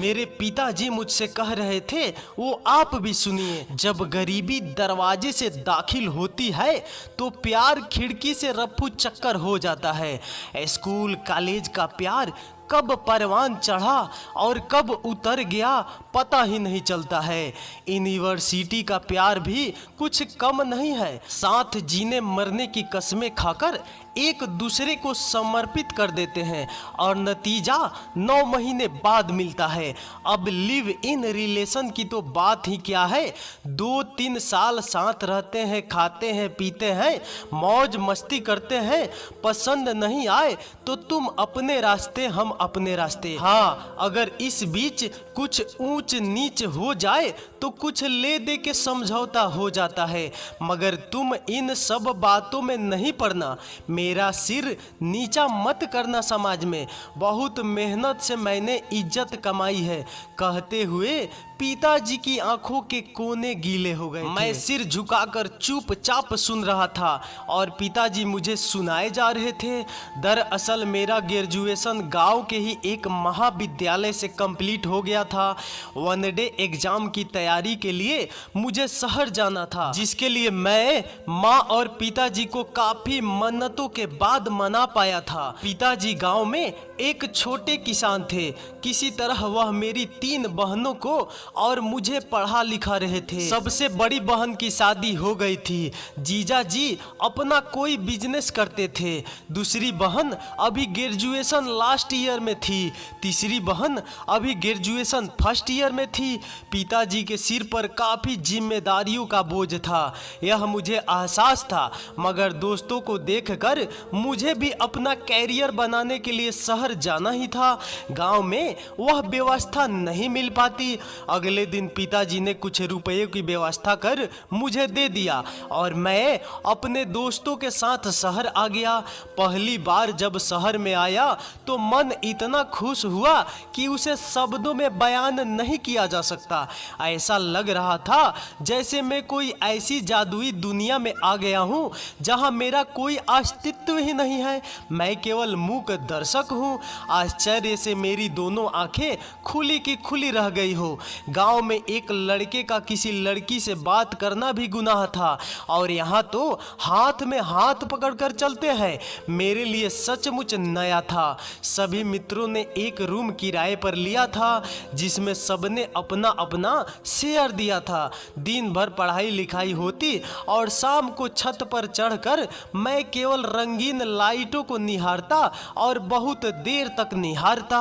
मेरे पिताजी मुझसे कह रहे थे वो आप भी सुनिए। जब गरीबी दरवाजे से दाखिल होती है तो प्यार खिड़की से रफू चक्कर हो जाता है। स्कूल कॉलेज का प्यार कब परवान चढ़ा और कब उतर गया पता ही नहीं चलता है। यूनिवर्सिटी का प्यार भी कुछ कम नहीं है। साथ जीने मरने की कस्में खाकर एक दूसरे को समर्पित कर देते हैं और नतीजा 9 महीने बाद मिलता है। अब लिव इन रिलेशन की तो बात ही क्या है, 2-3 साल साथ रहते हैं, खाते हैं, पीते हैं, मौज मस्ती करते हैं। पसंद नहीं आए तो तुम अपने रास्ते, हम अपने रास्ते। हाँ, अगर इस बीच कुछ ऊंच नीच हो जाए तो कुछ ले दे के समझौता हो जाता है, मगर तुम इन सब बातों में नहीं पड़ना। मेरा सिर नीचा मत करना समाज में, बहुत मेहनत से मैंने इज्जत कमाई है, कहते हुए पिताजी की आंखों के कोने गीले हो गए। मैं सिर झुकाकर चुपचाप सुन रहा था और पिताजी मुझे सुनाए जा रहे थे। दरअसल मेरा ग्रेजुएशन गांव के ही एक महाविद्यालय से कंप्लीट हो गया था। वन डे एग्जाम की तैयारी के लिए मुझे शहर जाना था, जिसके लिए मैं माँ और पिताजी को काफी मन्नतों के बाद मना पाया था। पिताजी गांव में एक छोटे किसान थे। किसी तरह वह मेरी 3 बहनों को और मुझे पढ़ा लिखा रहे थे। सबसे बड़ी बहन की शादी हो गई थी। जीजा जी अपना कोई बिजनेस करते थे। दूसरी बहन अभी ग्रेजुएशन लास्ट ईयर में थी। तीसरी बहन अभी ग्रेजुएशन फर्स्ट ईयर में थी। पिताजी के सिर पर काफी जिम्मेदारियों का बोझ था, यह मुझे एहसास था, मगर दोस्तों को देखकर मुझे भी अपना कैरियर बनाने के लिए शहर जाना ही था। गांव में वह व्यवस्था नहीं मिल पाती। अगले दिन पिताजी ने कुछ रुपयों की व्यवस्था कर मुझे दे दिया और मैं अपने दोस्तों के साथ शहर आ गया। पहली बार जब शहर में आया तो मन इतना खुश हुआ कि उसे शब्दों में बयान नहीं किया जा सकता। ऐसा लग रहा था जैसे मैं कोई ऐसी जादुई दुनिया में आ गया हूँ जहाँ मेरा कोई अस्तित्व ही नहीं है, मैं केवल मूक दर्शक हूँ। आश्चर्य से मेरी दोनों आंखें खुली की खुली रह गई हो। गांव में एक लड़के का किसी लड़की से बात करना भी गुनाह था और यहाँ तो हाथ में हाथ पकड़कर चलते हैं। मेरे लिए सचमुच नया था। सभी मित्रों ने एक रूम किराए पर लिया था जिसमें सबने अपना अपना शेयर दिया था। दिन भर पढ़ाई लिखाई होती और शाम को छत पर चढ़कर मैं केवल रंगीन लाइटों को निहारता और बहुत देर तक निहारता।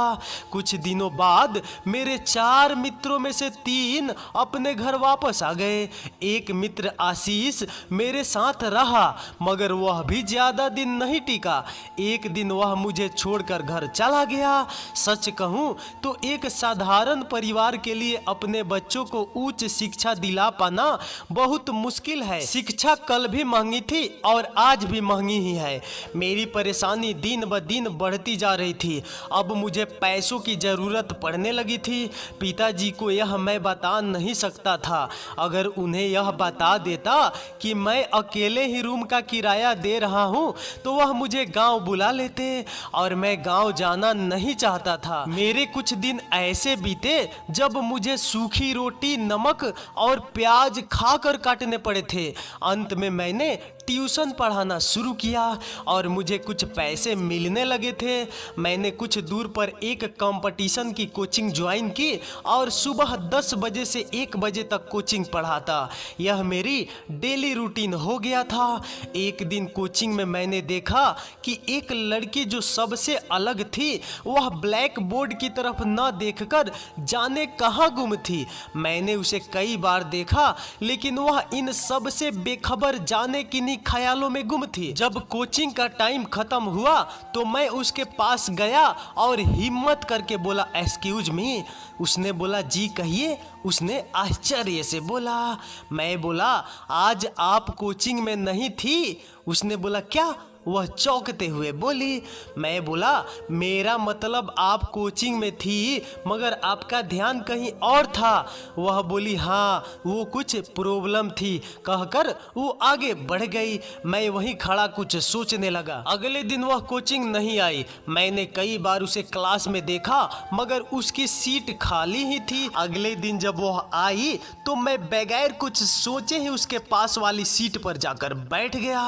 कुछ दिनों बाद मेरे 4 मित्रों में से 3 अपने घर वापस आ गए। एक मित्र आशीष मेरे साथ रहा मगर वह भी ज्यादा दिन नहीं टिका। एक दिन वह मुझे छोड़कर घर चला गया। सच कहूं तो एक साधारण परिवार के लिए अपने बच्चों को उच्च शिक्षा दिला पाना बहुत मुश्किल है। शिक्षा कल भी महंगी थी और आज भी महंगी ही है। मेरी परेशानी दिन ब दिन बढ़ती जा रही थी। अब मुझे पैसों की जरूरत पड़ने लगी थी। पिताजी को यह मैं बता नहीं सकता था। अगर उन्हें यह बता देता कि मैं अकेले ही रूम का किराया दे रहा हूँ तो वह मुझे गांव बुला लेते और मैं गांव जाना नहीं चाहता था। मेरे कुछ दिन ऐसे बीते जब मुझे सूखी रोटी, नमक और प्याज खाकर काटने पड़े थे। अंत में मैंने ट्यूशन पढ़ाना शुरू किया और मुझे कुछ पैसे मिलने लगे थे। मैंने कुछ दूर पर एक कंपटीशन की कोचिंग ज्वाइन की और सुबह 10 बजे से 1 बजे तक कोचिंग पढ़ाता। यह मेरी डेली रूटीन हो गया था। एक दिन कोचिंग में मैंने देखा कि एक लड़की जो सबसे अलग थी वह ब्लैक बोर्ड की तरफ न देखकर जाने कहाँ गुम थी। मैंने उसे कई बार देखा लेकिन वह इन सब से बेखबर जाने किन्हीं ख्यालों में गुम थी। जब कोचिंग का टाइम खत्म हुआ तो मैं उसके पास गया और हिम्मत करके बोला, एक्सक्यूज मी। उसने बोला, जी कहिए। उसने आश्चर्य से बोला। मैं बोला, आज आप कोचिंग में नहीं थी। उसने बोला, क्या? वह चौंकते हुए बोली। मैं बोला, मेरा मतलब आप कोचिंग में थी मगर आपका ध्यान कहीं और था। वह बोली, हाँ वो कुछ प्रॉब्लम थी, कहकर वो आगे बढ़ गई। मैं वहीं खड़ा कुछ सोचने लगा। अगले दिन वह कोचिंग नहीं आई। मैंने कई बार उसे क्लास में देखा मगर उसकी सीट खाली ही थी। अगले दिन जब वह आई तो मैं बगैर कुछ सोचे ही उसके पास वाली सीट पर जाकर बैठ गया।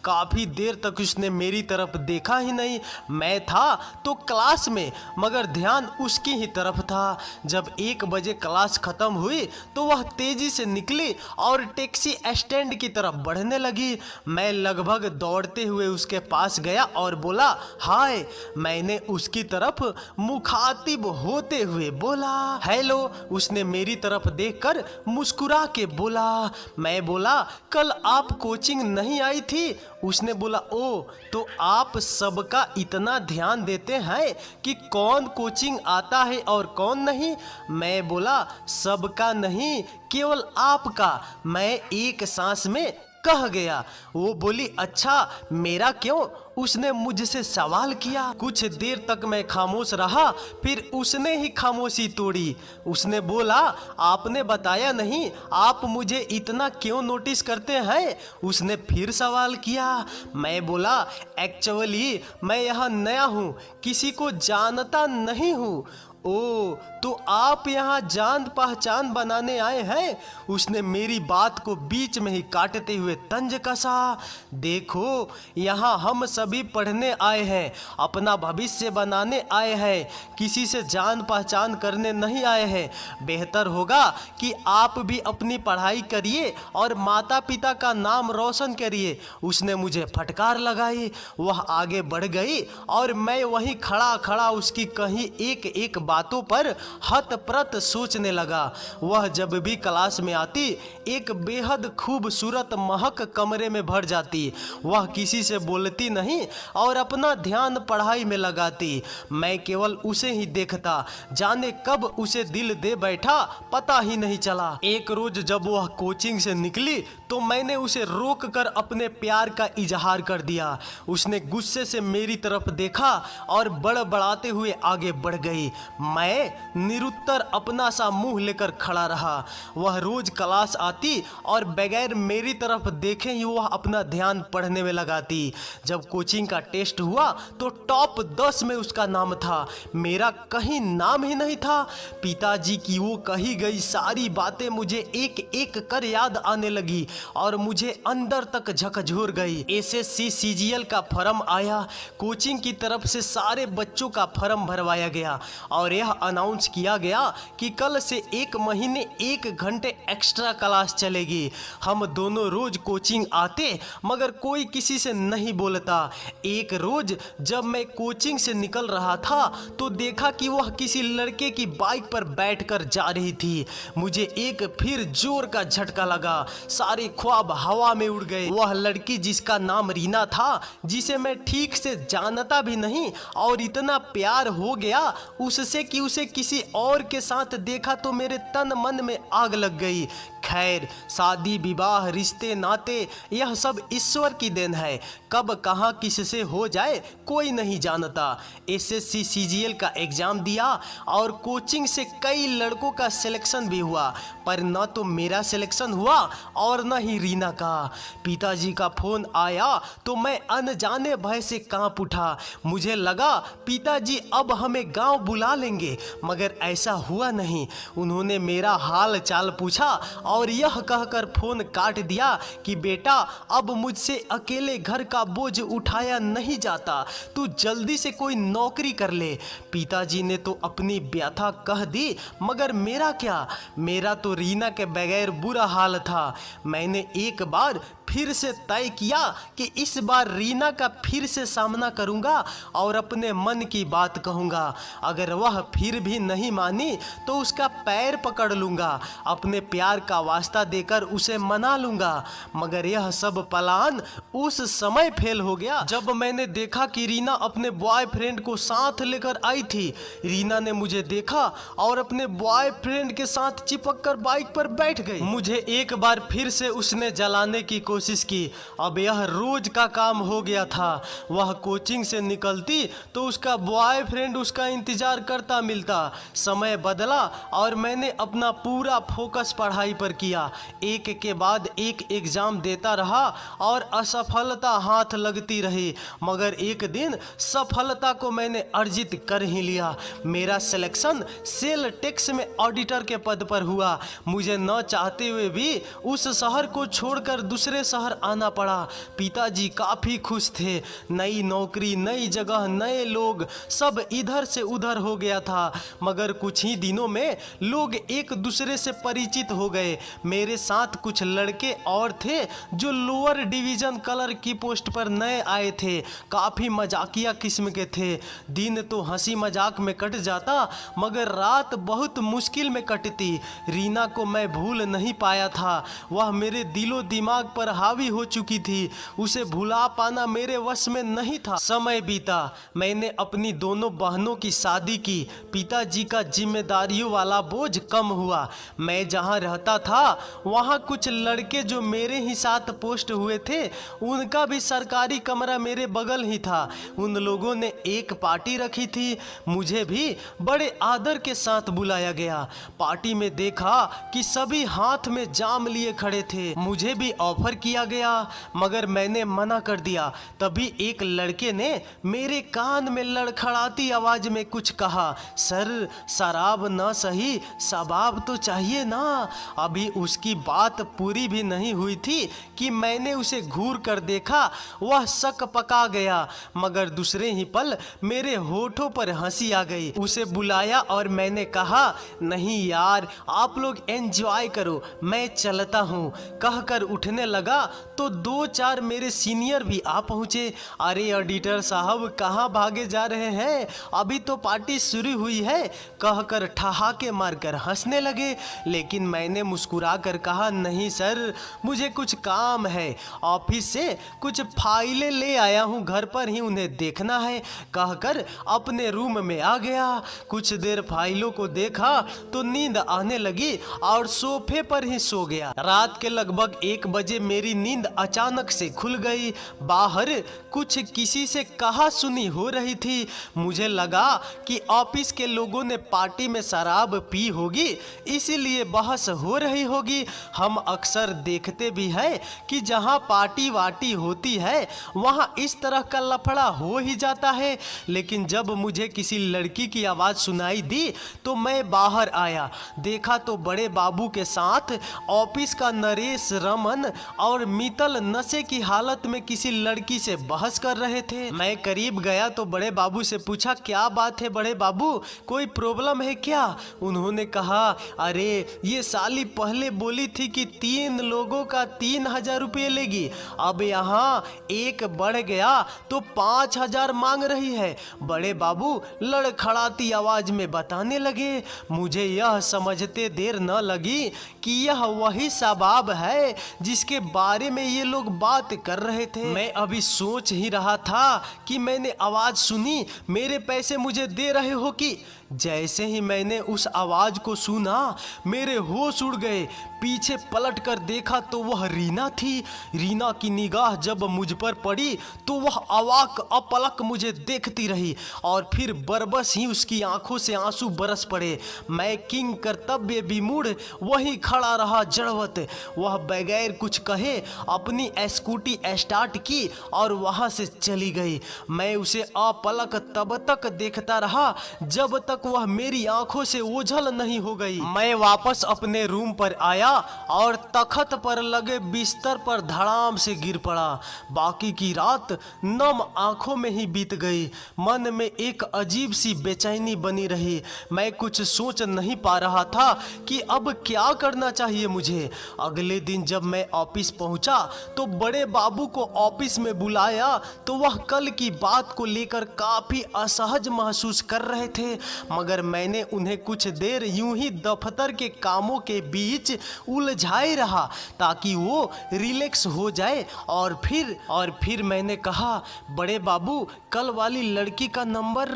काफी देर तक उसने मेरी तरफ देखा ही नहीं। मैं था तो क्लास में मगर ध्यान उसकी ही तरफ था। जब 1 बजे क्लास खत्म हुई तो वह तेजी से निकली और टैक्सी स्टैंड की तरफ बढ़ने लगी। मैं लगभग दौड़ते हुए उसके पास गया और बोला, हाय। मैंने उसकी तरफ मुखातिब होते हुए बोला, हेलो। उसने मेरी तरफ देखकर मुस्कुरा के बोला। मैं बोला, कल आप कोचिंग नहीं आई थी? उसने बोला, ओ तो आप सबका इतना ध्यान देते हैं कि कौन कोचिंग आता है और कौन नहीं? मैं बोला, सबका नहीं, केवल आपका। मैं एक सांस में कह गया। वो बोली, अच्छा मेरा क्यों? उसने मुझसे सवाल किया। कुछ देर तक मैं खामोश रहा, फिर उसने ही खामोशी तोड़ी। उसने बोला, आपने बताया नहीं, आप मुझे इतना क्यों नोटिस करते हैं? उसने फिर सवाल किया। मैं बोला, एक्चुअली मैं यहाँ नया हूँ, किसी को जानता नहीं हूँ। ओ तो आप यहाँ जान पहचान बनाने आए हैं? उसने मेरी बात को बीच में ही काटते हुए तंज कसा। देखो, यहाँ हम सभी पढ़ने आए हैं, अपना भविष्य बनाने आए हैं, किसी से जान पहचान करने नहीं आए हैं। बेहतर होगा कि आप भी अपनी पढ़ाई करिए और माता पिता का नाम रोशन करिए। उसने मुझे फटकार लगाई। वह आगे बढ़ गई और मैं वहीं खड़ा खड़ा उसकी कहीं एक एक बातों पर हतप्रत सोचने लगा। वह जब भी क्लास में आती एक बेहद खूबसूरत महक कमरे में भर जाती। वह किसी से बोलती नहीं और अपना ध्यान पढ़ाई में लगाती। मैं केवल उसे ही देखता, जाने कब उसे दिल दे बैठा पता ही नहीं चला। एक रोज जब वह कोचिंग से निकली तो मैंने उसे रोक कर अपने प्यार का इजहार कर दिया। उसने गुस्से से मेरी तरफ देखा और बड़बड़ाते हुए आगे बढ़ गई। मैं निरुत्तर अपना सा मुंह लेकर खड़ा रहा। वह रोज क्लास आती और बगैर मेरी तरफ देखे ही वह अपना ध्यान पढ़ने में लगाती। जब कोचिंग का टेस्ट हुआ तो टॉप 10 में उसका नाम था, मेरा कहीं नाम ही नहीं था। पिताजी की वो कही गई सारी बातें मुझे एक एक कर याद आने लगी और मुझे अंदर तक झकझोर गई। एसएससी सीजीएल का फॉर्म आया। कोचिंग की तरफ से सारे बच्चों का फॉर्म भरवाया गया और यह अनाउंस किया गया कि कल से 1 महीने 1 घंटे एक्स्ट्रा क्लास चलेगी। हम दोनों रोज कोचिंग आते मगर कोई किसी से नहीं बोलता। एक रोज जब मैं कोचिंग से निकल रहा था तो देखा कि वह किसी लड़के की बाइक पर बैठकर जा रही थी। मुझे एक फिर जोर का झटका लगा, सारे ख्वाब हवा में उड़ गए। वह लड़की जिसका नाम रीना था, जिसे मैं ठीक से जानता भी नहीं और इतना प्यार हो गया उससे कि उसे किसी और के साथ देखा तो मेरे तन मन में आग लग गई। खैर, शादी विवाह रिश्ते नाते यह सब ईश्वर की देन है, कब कहाँ किससे हो जाए कोई नहीं जानता। एसएससी सीजीएल का एग्जाम दिया और कोचिंग से कई लड़कों का सिलेक्शन भी हुआ, पर न तो मेरा सिलेक्शन हुआ और न ही रीना का। पिताजी का फोन आया तो मैं अनजाने भय से कांप उठा। मुझे लगा पिताजी अब हमें गांव बुला लेंगे, मगर ऐसा हुआ नहीं। उन्होंने मेरा हाल चाल पूछा और यह कहकर फोन काट दिया कि बेटा, अब मुझसे अकेले घर का बोझ उठाया नहीं जाता, तू जल्दी से कोई नौकरी कर ले। पिताजी ने तो अपनी व्यथा कह दी, मगर मेरा क्या? मेरा तो रीना के बगैर बुरा हाल था। मैंने एक बार फिर से तय किया कि इस बार रीना का फिर से सामना करूंगा और अपने मन की बात कहूंगा। अगर वह फिर भी नहीं मानी तो उसका पैर पकड़ लूंगा, अपने प्यार का वास्ता देकर उसे मना लूंगा। मगर यह सब प्लान उस समय फेल हो गया जब मैंने देखा कि रीना अपने बॉयफ्रेंड को साथ लेकर आई थी। रीना ने मुझे देखा और अपने बॉयफ्रेंड के साथ चिपक कर बाइक पर बैठ गई। मुझे एक बार फिर से उसने जलाने की कोशिश कोशिश की। अब यह रोज का काम हो गया था। वह कोचिंग से निकलती तो उसका बॉयफ्रेंड उसका इंतजार करता मिलता। समय बदला और मैंने अपना पूरा फोकस पढ़ाई पर किया। एक के बाद एक एग्जाम देता रहा और असफलता हाथ लगती रही, मगर एक दिन सफलता को मैंने अर्जित कर ही लिया। मेरा सिलेक्शन सेल टैक्स में ऑडिटर के पद पर हुआ। मुझे न चाहते हुए भी उस शहर को छोड़कर दूसरे शहर आना पड़ा। पिताजी काफ़ी खुश थे। नई नौकरी, नई जगह, नए लोग, सब इधर से उधर हो गया था। मगर कुछ ही दिनों में लोग एक दूसरे से परिचित हो गए। मेरे साथ कुछ लड़के और थे जो लोअर डिवीजन कलर की पोस्ट पर नए आए थे। काफ़ी मजाकिया किस्म के थे। दिन तो हंसी मजाक में कट जाता, मगर रात बहुत मुश्किल में कटती। रीना को मैं भूल नहीं पाया था। वह मेरे दिलो दिमाग पर हावी हो चुकी थी। उसे भुला पाना मेरे वश में नहीं था। समय बीता, मैंने अपनी दोनों बहनों की शादी की। पिताजी का जिम्मेदारियों वाला बोझ कम हुआ। मैं जहाँ रहता था वहाँ कुछ लड़के जो मेरे ही साथ पोस्ट हुए थे, उनका भी सरकारी कमरा मेरे बगल ही था। उन लोगों ने एक पार्टी रखी थी। मुझे भी बड़े आदर के साथ बुलाया गया। पार्टी में देखा कि सभी हाथ में जाम लिए खड़े थे। मुझे भी ऑफर किया गया, मगर मैंने मना कर दिया। तभी एक लड़के ने मेरे कान में लड़खड़ाती आवाज में कुछ कहा, सर शराब न सही, शबाब तो चाहिए ना। अभी उसकी बात पूरी भी नहीं हुई थी कि मैंने उसे घूर कर देखा। वह शक पका गया, मगर दूसरे ही पल मेरे होठों पर हंसी आ गई। उसे बुलाया और मैंने कहा, नहीं यार, आप लोग एंजॉय करो, मैं चलता हूँ। कहकर उठने लगा तो दो चार मेरे सीनियर भी आ पहुँचे। अरे ऑडिटर साहब, कहाँ भागे जा रहे हैं? अभी तो पार्टी शुरू हुई है, कहकर ठहाके मारकर हंसने लगे। लेकिन मैंने मुस्कुरा कर कहा, नहीं सर, मुझे कुछ काम है। ऑफिस से कुछ फाइलें ले आया हूँ, घर पर ही उन्हें देखना है, कहकर अपने रूम में आ गया। कुछ देर फाइलों को देखा तो नींद आने लगी और सोफे पर ही सो गया। रात के लगभग 1 बजे मेरी नींद अचानक से खुल गई। बाहर कुछ किसी से कहा सुनी हो रही थी। मुझे लगा कि ऑफिस के लोगों ने पार्टी में शराब पी होगी, इसीलिए बहस हो रही होगी। हम अक्सर देखते भी हैं कि जहां पार्टी वार्टी होती है वहां इस तरह का लफड़ा हो ही जाता है। लेकिन जब मुझे किसी लड़की की आवाज़ सुनाई दी तो मैं बाहर आया। देखा तो बड़े बाबू के साथ ऑफिस का नरेश, रमन और मित्तल नशे की हालत में किसी लड़की से बहस कर रहे थे। मैं करीब गया तो बड़े बाबू से पूछा, क्या बात है बड़े बाबू, कोई प्रॉब्लम है क्या? उन्होंने कहा, अरे ये साली पहले बोली थी कि 3 लोगों का 3000 रुपये लेगी, अब यहाँ एक बढ़ गया तो 5000 मांग रही है। बड़े बाबू लड़खड़ाती आवाज में बताने लगे। मुझे यह समझते देर न लगी कि यह वही शबाब है जिसके बारे में ये लोग बात कर रहे थे। मैं अभी सोच ही रहा था कि मैंने आवाज सुनी, मेरे पैसे मुझे दे रहे हो कि? जैसे ही मैंने उस आवाज को सुना मेरे होश उड़ गए। पीछे पलट कर देखा तो वह रीना थी। रीना की निगाह जब मुझ पर पड़ी तो वह अवाक अपलक मुझे देखती रही और फिर बरबस ही उसकी आंखों से आंसू बरस पड़े। मैं किंग कर्तव्य विमूढ़ वहीं खड़ा रहा जड़वत। वह बगैर कुछ कहे अपनी स्कूटी स्टार्ट की और वहां से चली गई। मैं उसे अपलक तब तक देखता रहा जब तक वह मेरी आंखों से ओझल नहीं हो गई। मैं वापस अपने रूम पर आया और तखत पर लगे बिस्तर पर धड़ाम से गिर पड़ा। बाकी की रात नम आंखों में ही बीत गई। मन में एक अजीब सी बेचैनी बनी रही। मैं कुछ सोच नहीं पा रहा था कि अब क्या करना चाहिए मुझे। अगले दिन जब मैं ऑफिस पहुंचा तो बड़े बाबू को ऑफिस में बुलाया तो वह कल की बात को लेकर काफी असहज महसूस कर रहे थे, मगर मैंने उन्हें कुछ देर यूं ही दफ्तर के कामों के बीच उलझाए रहा ताकि वो रिलैक्स हो जाए। और फिर मैंने कहा, बड़े बाबू, कल वाली लड़की का नंबर?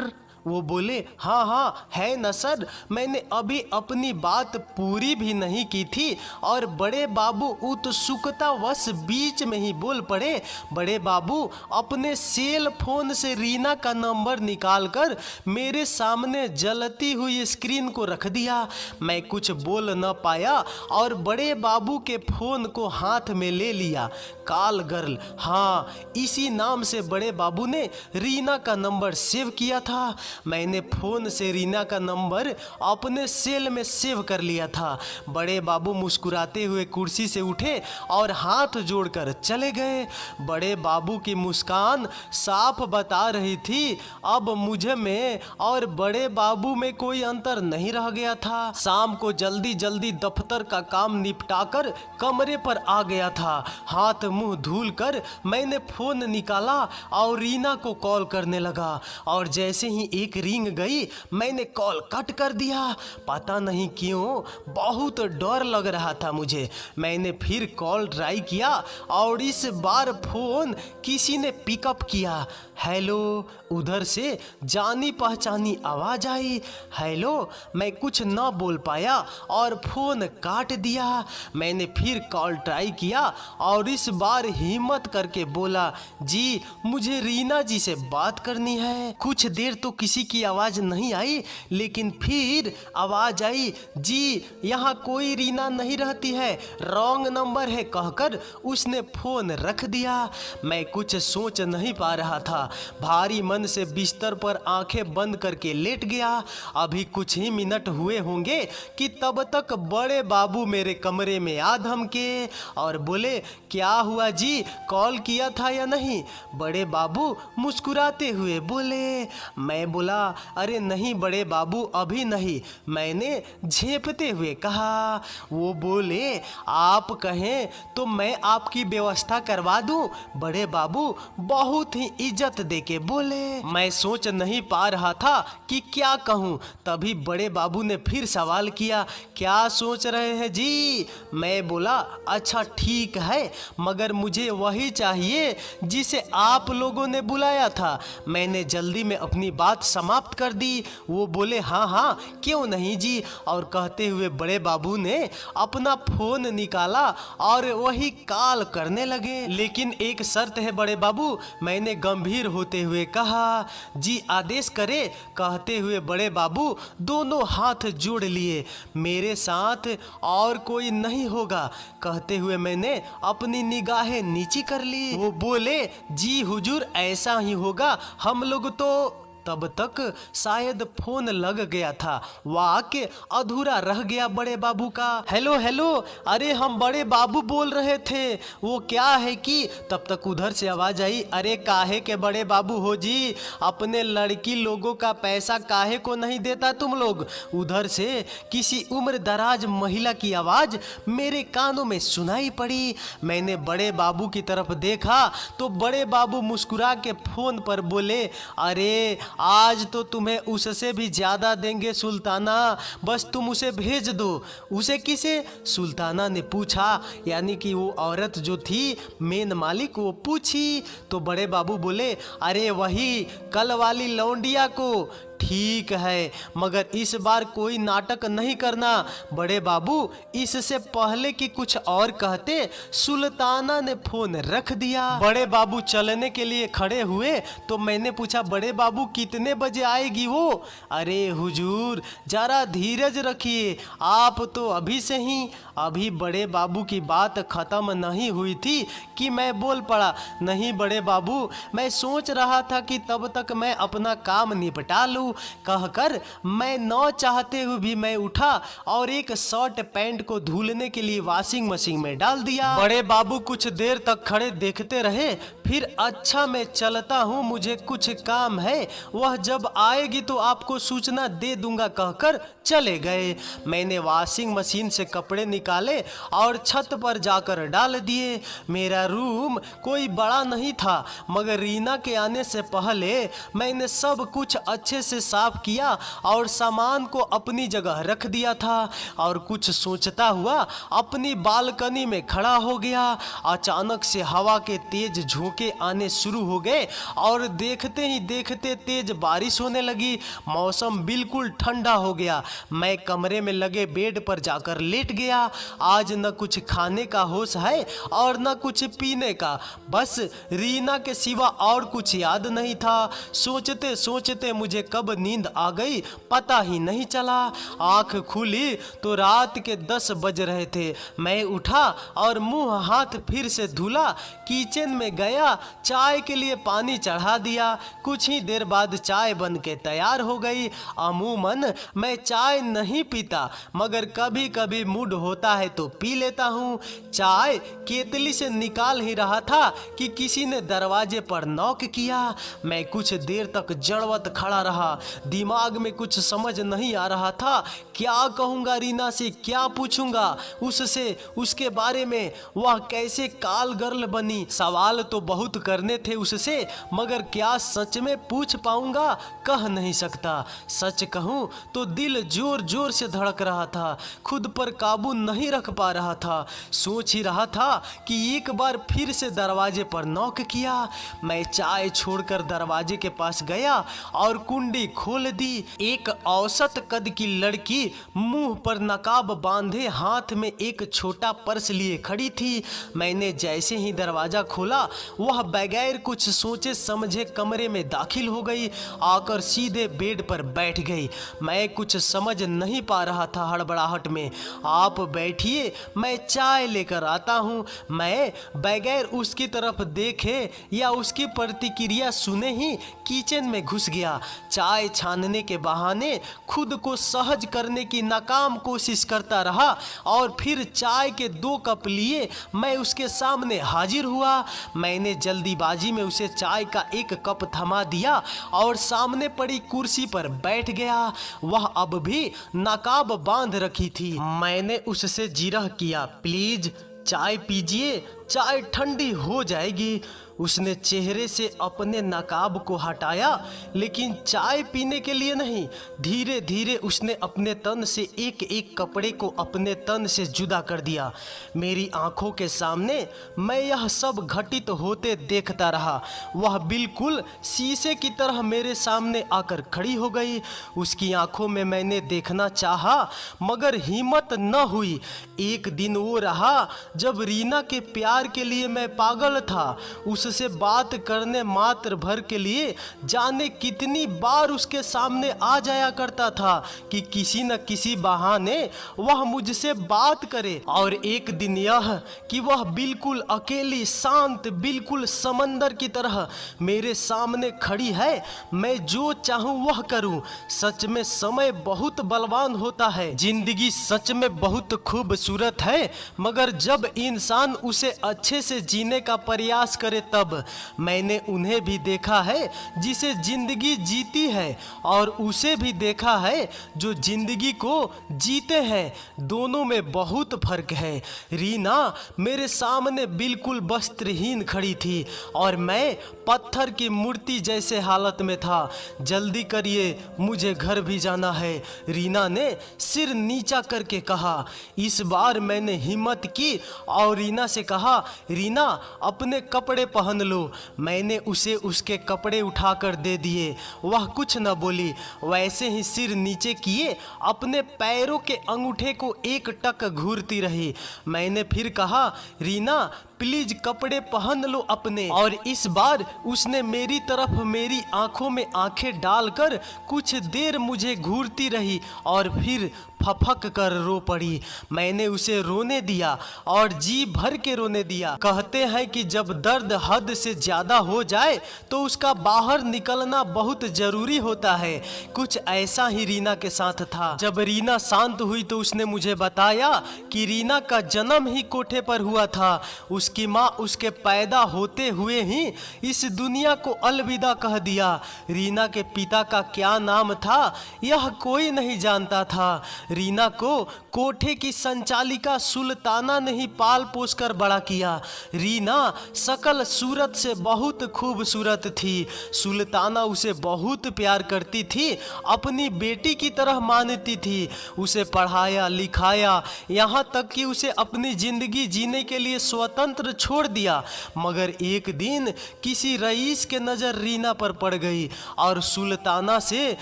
वो बोले हाँ हाँ है न सर, मैंने अभी अपनी बात पूरी भी नहीं की थी और बड़े बाबू उत्सुकतावश बीच में ही बोल पड़े। बड़े बाबू अपने सेल फोन से रीना का नंबर निकालकर मेरे सामने जलती हुई स्क्रीन को रख दिया। मैं कुछ बोल न पाया और बड़े बाबू के फोन को हाथ में ले लिया। कॉल गर्ल, हाँ इसी नाम से बड़े बाबू ने रीना का नंबर सेव किया था। मैंने फोन से रीना का नंबर अपने सेल में सेव कर लिया था। बड़े बाबू मुस्कुराते हुए कुर्सी से उठे और हाथ जोड़कर चले गए। बड़े बाबू की मुस्कान साफ बता रही थी अब मुझे में और बड़े बाबू में कोई अंतर नहीं रह गया था। शाम को जल्दी जल्दी दफ्तर का काम निपटाकर कमरे पर आ गया था। हाथ मुंह धुल कर मैंने फोन निकाला और रीना को कॉल करने लगा और जैसे ही एक रिंग गई मैंने कॉल कट कर दिया। पता नहीं क्यों बहुत डर लग रहा था मुझे। मैंने फिर कॉल ट्राई किया और इस बार फोन किसी ने पिकअप किया। हेलो, उधर से जानी पहचानी आवाज आई। हेलो, मैं कुछ न बोल पाया और फोन काट दिया। मैंने फिर कॉल ट्राई किया और इस बार हिम्मत करके बोला जी मुझे रीना जी से बात करनी है। कुछ देर तो किसी की आवाज नहीं आई लेकिन फिर आवाज आई जी यहाँ कोई रीना नहीं रहती है, रॉन्ग नंबर है कहकर उसने फोन रख दिया। मैं कुछ सोच नहीं पा रहा था। भारी मन से बिस्तर पर आंखें बंद करके लेट गया। अभी कुछ ही मिनट हुए होंगे कि तब तक बड़े बाबू मेरे कमरे में आ धमके और बोले क्या हुआ जी, कॉल किया था या नहीं? बड़े बाबू मुस्कुराते हुए बोले। मैं बोला अरे नहीं बड़े बाबू अभी नहीं, मैंने झेपते हुए कहा। वो बोले आप कहें तो मैं आपकी व्यवस्था करवा दूं। बड़े बाबू बहुत ही इज्जत देके बोले। मैं सोच नहीं पा रहा था कि क्या कहूं। तभी बड़े बाबू ने फिर सवाल किया क्या सोच रहे हैं जी? मैं बोला अच्छा ठीक है मगर मुझे वही चाहिए जिसे आप लोगों ने बुलाया था। मैंने जल्दी में अपनी बात समाप्त कर दी। वो बोले हाँ हाँ क्यों नहीं जी, और कहते हुए बड़े बाबू ने अपना फोन निकाला और वही कॉल करने लगे। लेकिन एक शर्त है बड़े बाबू, मैंने गंभीर होते हुए कहा। जी आदेश करे, कहते हुए बड़े बाबू दोनों हाथ जोड़ लिए। मेरे साथ और कोई नहीं होगा, कहते हुए मैंने अपनी निगाहें नीची कर ली। वो बोले जी हुजूर ऐसा ही होगा, हम लोग तो। तब तक शायद फोन लग गया था। वाक्य अधूरा रह गया बड़े बाबू का। हेलो हेलो, अरे हम बड़े बाबू बोल रहे थे। वो क्या है कि तब तक उधर से आवाज आई अरे काहे के बड़े बाबू हो जी, अपने लड़की लोगों का पैसा काहे को नहीं देता तुम लोग? उधर से किसी उम्र दराज महिला की आवाज मेरे कानों में सुनाई पड़ी। मैंने बड़े बाबू की तरफ देखा तो बड़े बाबू मुस्कुरा के फोन पर बोले अरे आज तो तुम्हें उससे भी ज्यादा देंगे सुल्ताना, बस तुम उसे भेज दो। उसे किसे? सुल्ताना ने पूछा, यानी कि वो औरत जो थी मेन मालिक, वो पूछी। तो बड़े बाबू बोले अरे वही कल वाली लौंडिया को। ठीक है मगर इस बार कोई नाटक नहीं करना। बड़े बाबू इससे पहले कि कुछ और कहते सुल्ताना ने फोन रख दिया। बड़े बाबू चलने के लिए खड़े हुए तो मैंने पूछा बड़े बाबू कितने बजे आएगी वो? अरे हुजूर जरा धीरज रखिए, आप तो अभी से ही। अभी बड़े बाबू की बात खत्म नहीं हुई थी कि मैं बोल पड़ा नहीं बड़े बाबू, मैं सोच रहा था कि तब तक मैं अपना काम निपटा लूं। कहकर मैं न चाहते हुए भी मैं उठा और एक शर्ट पैंट को धुलने के लिए वॉशिंग मशीन में डाल दिया। बड़े बाबू कुछ देर तक खड़े देखते रहे, फिर अच्छा मैं चलता हूँ, मुझे कुछ काम है, वह जब आएगी तो आपको सूचना दे दूंगा कहकर चले गए। मैंने वॉशिंग मशीन से कपड़े निकाले और छत पर जाकर डाल दिए। मेरा रूम कोई बड़ा नहीं था मगर रीना के आने से पहले मैंने सब कुछ अच्छे से साफ किया और सामान को अपनी जगह रख दिया था और कुछ सोचता हुआ अपनी बालकनी में खड़ा हो गया। अचानक से हवा के तेज झोंके झोंके आने शुरू हो गए और देखते ही देखते तेज बारिश होने लगी। मौसम बिल्कुल ठंडा हो गया। मैं कमरे में लगे बेड पर जाकर लेट गया। आज न कुछ खाने का होश है और न कुछ पीने का, बस रीना के सिवा और कुछ याद नहीं था। सोचते सोचते मुझे कब नींद आ गई पता ही नहीं चला। आंख खुली तो रात के 10 बज रहे थे। मैं उठा और मुंह हाथ फिर से धुला, किचन में गया, चाय के लिए पानी चढ़ा दिया। कुछ ही देर बाद चाय बन के तैयार हो गई। अमूमन मैं चाय नहीं पीता, मगर कभी कभी मूड होता है तो पी लेता हूँ। चाय केतली से निकाल ही रहा था कि किसी ने दरवाजे पर नॉक किया। मैं कुछ देर तक जड़वत खड़ा रहा। दिमाग में कुछ समझ नहीं आ रहा था। क्या कहूँगा रीना से, क्या पूछूंगा उससे, उसके बारे में, वह कैसे काल गर्ल बनी। सवाल तो बहुत करने थे उससे, मगर क्या सच में पूछ पाऊंगा कह नहीं सकता। सच कहूँ तो दिल जोर जोर से धड़क रहा था, खुद पर काबू नहीं रख पा रहा था। सोच ही रहा था कि एक बार फिर से दरवाजे पर नॉक किया। मैं चाय छोड़कर दरवाजे के पास गया और कुंडी खोल दी। एक औसत कद की लड़की मुंह पर नकाब बांधे हाथ में एक छोटा पर्स लिए खड़ी थी। मैंने जैसे ही दरवाजा खोला वह बगैर कुछ सोचे समझे कमरे में दाखिल हो गई, आकर सीधे बेड पर बैठ गई। मैं कुछ समझ नहीं पा रहा था हड़बड़ाहट में। आप बैठिए, मैं चाय लेकर आता हूँ। मैं बगैर उसकी तरफ देखे या उसकी प्रतिक्रिया सुने ही किचन में घुस गया। चाय छानने के बहाने खुद को सहज करने की नाकाम कोशिश करता रहा और फिर चाय के 2 कप लिए मैं उसके सामने हाजिर हुआ। मैंने जल्दीबाजी में उसे चाय का 1 कप थमा दिया और सामने पड़ी कुर्सी पर बैठ गया। वह अब भी नकाब बांध रखी थी। मैंने उससे जिरह किया, प्लीज चाय पीजिए, चाय ठंडी हो जाएगी। उसने चेहरे से अपने नकाब को हटाया, लेकिन चाय पीने के लिए नहीं। धीरे धीरे उसने अपने तन से एक एक कपड़े को अपने तन से जुदा कर दिया। मेरी आंखों के सामने मैं यह सब घटित होते देखता रहा। वह बिल्कुल शीशे की तरह मेरे सामने आकर खड़ी हो गई। उसकी आंखों में मैंने देखना चाहा, मगर हिम्मत न हुई। एक दिन वो रहा जब रीना के प्यार के लिए मैं पागल था। उससे बात करने मात्र भर के लिए जाने कितनी बार उसके सामने आ जाया करता था कि किसी न किसी बहाने वह मुझसे बात करे। और एक दिन यह कि वह बिल्कुल अकेली, शांत, बिल्कुल समंदर की तरह मेरे सामने खड़ी है। मैं जो चाहूं वह करूं। सच में समय बहुत बलवान होता है। जिंदगी सच में बहुत खूबसूरत है, मगर जब इंसान उसे अच्छे से जीने का प्रयास करे तब। मैंने उन्हें भी देखा है जिसे जिंदगी जीती है, और उसे भी देखा है जो जिंदगी को जीते हैं। दोनों में बहुत फर्क है। रीना मेरे सामने बिल्कुल वस्त्रहीन खड़ी थी और मैं पत्थर की मूर्ति जैसे हालत में था। जल्दी करिए, मुझे घर भी जाना है, रीना ने सिर नीचा करके कहा। इस बार मैंने हिम्मत की और रीना से कहा, रीना अपने कपड़े पहन लो। मैंने उसे उसके कपड़े उठाकर दे दिए। वह कुछ न बोली, वैसे ही सिर नीचे किए अपने पैरों के अंगूठे को एक टक घूरती रही। मैंने फिर कहा, रीना प्लीज कपड़े पहन लो अपने। और इस बार उसने मेरी तरफ मेरी आंखों में आंखें डालकर कुछ देर मुझे घूरती रही और फिर फफक कर रो पड़ी। मैंने उसे रोने दिया और जी भर के रोने दिया। कहते हैं कि जब दर्द हद से ज्यादा हो जाए तो उसका बाहर निकलना बहुत जरूरी होता है। कुछ ऐसा ही रीना के साथ था। जब रीना शांत हुई तो उसने मुझे बताया कि रीना का जन्म ही कोठे पर हुआ था। उसकी माँ उसके पैदा होते हुए ही इस दुनिया को अलविदा कह दिया। रीना के पिता का क्या नाम था यह कोई नहीं जानता था। रीना को कोठे की संचालिका सुल्ताना ने ही पाल पोस कर बड़ा किया। रीना सकल सूरत से बहुत खूबसूरत थी। सुल्ताना उसे बहुत प्यार करती थी, अपनी बेटी की तरह मानती थी। उसे पढ़ाया लिखाया, यहाँ तक कि उसे अपनी जिंदगी जीने के लिए स्वतंत्र छोड़ दिया। मगर एक दिन किसी रईस के नज़र रीना पर पड़ गई और सुल्ताना से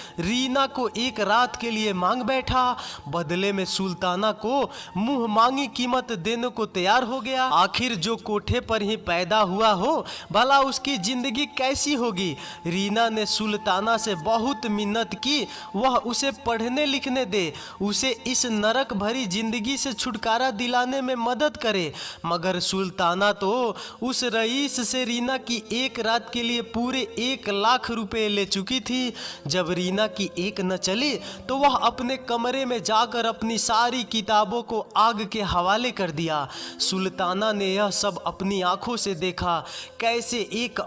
रीना को एक रात के लिए मांग बैठा। बदले में सुल्ताना को मुंह मांगी कीमत देने को तैयार हो गया। आखिर जो कोठे पर ही पैदा हुआ हो, भला उसकी जिंदगी कैसी होगी। रीना ने सुल्ताना से बहुत मिन्नत की, वह उसे पढ़ने लिखने दे, उसे इस नरक भरी जिंदगी से छुटकारा दिलाने में मदद करे। मगर सुल्ताना तो उस रईस से रीना की एक रात के लिए पूरे 1 लाख रुपए ले चुकी थी। जब रीना की एक न चली तो वह अपने कमरे में जाकर अपनी सारी किताबों को आग के हवाले कर दिया। सुल्ताना ने यह सब अपनी आंखों से देखा, कैसे एक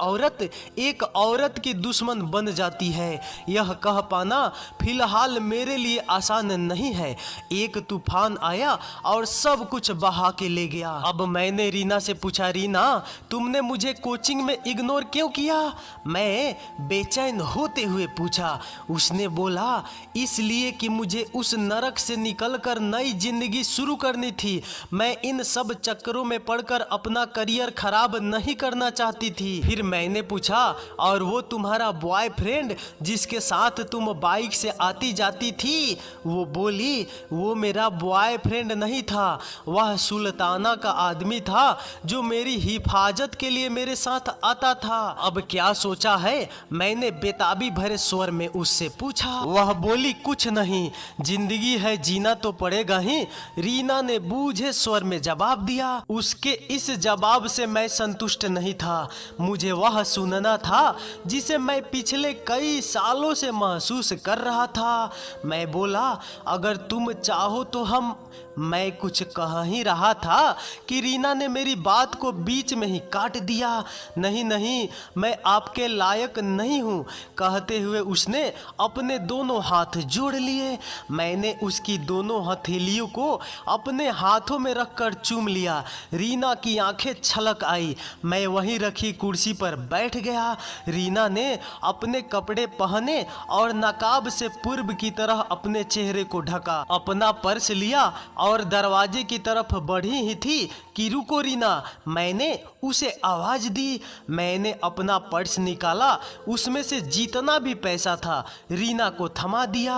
औरत की दुश्मन बन जाती है। यह कह पाना फिलहाल मेरे लिए आसान नहीं है। एक तूफान आया और सब कुछ बहा के ले गया। अब मैंने रीना से पूछा, रीना तुमने मुझे कोचिंग में इग्नोर क्यों किया? मैं बेचैन होते हुए पूछा। उसने बोला, इसलिए कि मुझे उस नरक से निकलकर नई जिंदगी शुरू करनी थी। मैं इन सब चक्करों में पड़कर अपना करियर खराब नहीं करना चाहती थी। फिर मैंने पूछा, और वो तुम्हारा बॉयफ्रेंड जिसके साथ तुम बाइक से आती जाती थी? वो बोली, वो मेरा बॉयफ्रेंड नहीं था, वह सुल्ताना का आदमी था जो मेरी हिफाजत के लिए मेरे साथ आता था। अब क्या सोचा है? मैंने बेताबी भरे स्वर में उससे पूछा। वह बोली, कुछ नहीं, जिंदगी है जीना तो पड़ेगा ही। रीना ने बूझे स्वर में जवाब दिया। उसके इस जवाब से मैं संतुष्ट नहीं था। मुझे वह सुनना था जिसे मैं पिछले कई सालों से महसूस कर रहा था। मैं बोला, अगर तुम चाहो तो मैं कुछ कह ही रहा था कि रीना ने मेरी बात को बीच में ही काट दिया। नहीं, मैं आपके लायक नहीं हूँ, कहते हुए उसने अपने दोनों हाथ जोड़ लिए। मैंने उसकी दोनों हथेलियों को अपने हाथों में रखकर चूम लिया। रीना की आंखें छलक आई। मैं वहीं रखी कुर्सी पर बैठ गया। रीना ने अपने कपड़े पहने और नकाब से पूर्व की तरह अपने चेहरे को ढका। अपना पर्स लिया और दरवाजे की तरफ बढ़ी ही थी कि रुको रीना। मैंने उसे आवाज दी। मैंने अपना पर्स निकाला, उसमें से जितना भी पैसा था रीना को थमा दिया।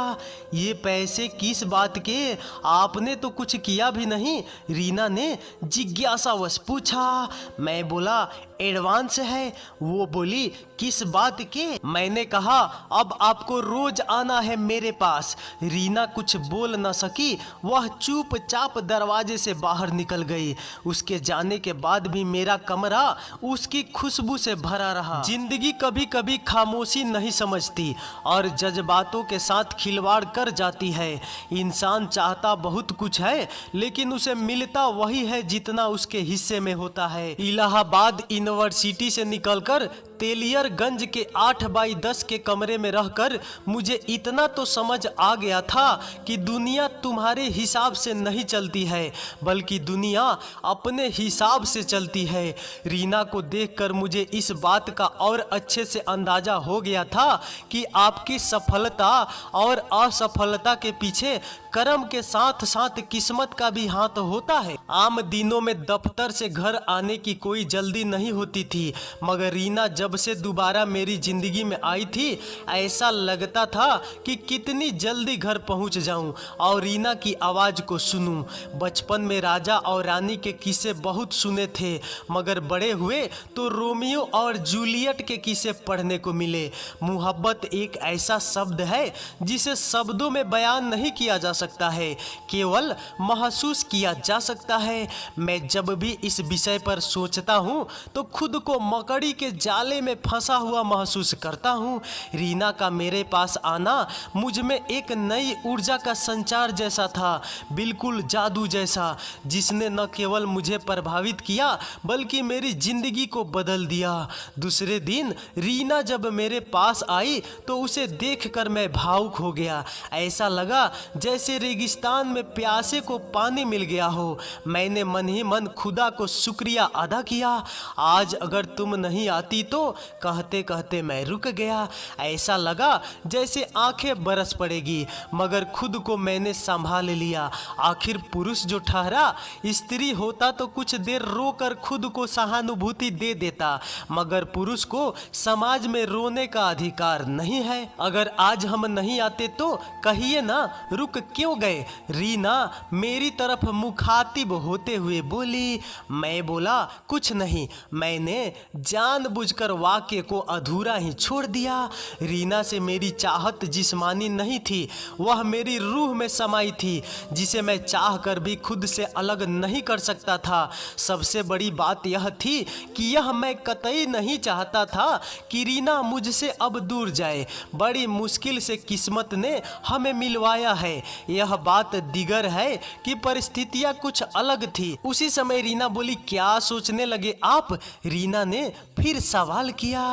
ये पैसे किस बात के? आपने तो कुछ किया भी नहीं, रीना ने जिज्ञासावश पूछा। मैं बोला, एडवांस है। वो बोली, किस बात के? मैंने कहा, अब आपको रोज आना है मेरे पास। रीना कुछ बोल न सकी, वह चुपचाप दरवाजे से बाहर निकल गई। उसके जाने के बाद भी मेरा कमरा उसकी खुशबू से भरा रहा। जिंदगी कभी कभी खामोशी नहीं समझती और जज्बातों के साथ खिलवाड़ कर जाती है। इंसान चाहता बहुत कुछ है, लेकिन उसे मिलता वही है जितना उसके हिस्से में होता है। इलाहाबाद यूनिवर्सिटी से निकलकर तेलियरगंज के 8x10 के कमरे में रहकर मुझे इतना तो समझ आ गया था कि दुनिया तुम्हारे हिसाब से नहीं चलती है, बल्कि दुनिया अपने हिसाब से चलती है। रीना को देखकर मुझे इस बात का और अच्छे से अंदाजा हो गया था कि आपकी सफलता और असफलता के पीछे कर्म के साथ साथ किस्मत का भी हाथ होता है। आम दिनों में दफ्तर से घर आने की कोई जल्दी नहीं होती थी, मगर रीना जब से दोबारा मेरी जिंदगी में आई थी, ऐसा लगता था कि कितनी जल्दी घर पहुंच जाऊं और रीना की आवाज को सुनूं। बचपन में राजा और रानी के किस्से बहुत सुने थे, मगर बड़े हुए तो रोमियो और जूलियट के किस्से पढ़ने को मिले। मोहब्बत एक ऐसा शब्द है जिसे शब्दों में बयान नहीं किया जा सकता है, केवल महसूस किया जा सकता है। मैं जब भी इस विषय पर सोचता हूँ तो खुद को मकड़ी के जाले जाले में फंसा हुआ महसूस करता हूँ। रीना का मेरे पास आना मुझ में एक नई ऊर्जा का संचार जैसा था, बिल्कुल जादू जैसा, जिसने न केवल मुझे प्रभावित किया बल्कि मेरी जिंदगी को बदल दिया। दूसरे दिन रीना जब मेरे पास आई तो उसे देखकर मैं भावुक हो गया। ऐसा लगा जैसे रेगिस्तान में प्यासे को पानी मिल गया हो। मैंने मन ही मन खुदा को शुक्रिया अदा किया। आज अगर तुम नहीं आती तो, कहते कहते मैं रुक गया। ऐसा लगा जैसे आंखें बरस पड़ेगी, मगर खुद को मैंने संभाल लिया। आखिर पुरुष जो ठहरा, स्त्री होता तो कुछ देर रोकर खुद को सहानुभूति दे देता, मगर पुरुष को समाज में रोने का अधिकार नहीं है। अगर आज हम नहीं आते तो कहिए ना, रुक क्यों गए? रीना मेरी तरफ मुखातिब होते हुए बोली। मैं बोला, कुछ नहीं, मैंने जानबूझकर वाक्य को अधूरा ही छोड़ दिया। रीना से मेरी चाहत जिस्मानी नहीं थी, वह मेरी रूह में समाई थी, जिसे मैं चाह कर भी खुद से अलग नहीं कर सकता था। सबसे बड़ी बात यह थी कि यह मैं कतई नहीं चाहता था कि रीना मुझसे अब दूर जाए। बड़ी मुश्किल से किस्मत ने हमें मिलवाया है। यह बात दिगर है कि परिस्थितियां कुछ अलग थी। उसी समय रीना बोली, क्या सोचने लगे आप? रीना ने फिर सवाल किया।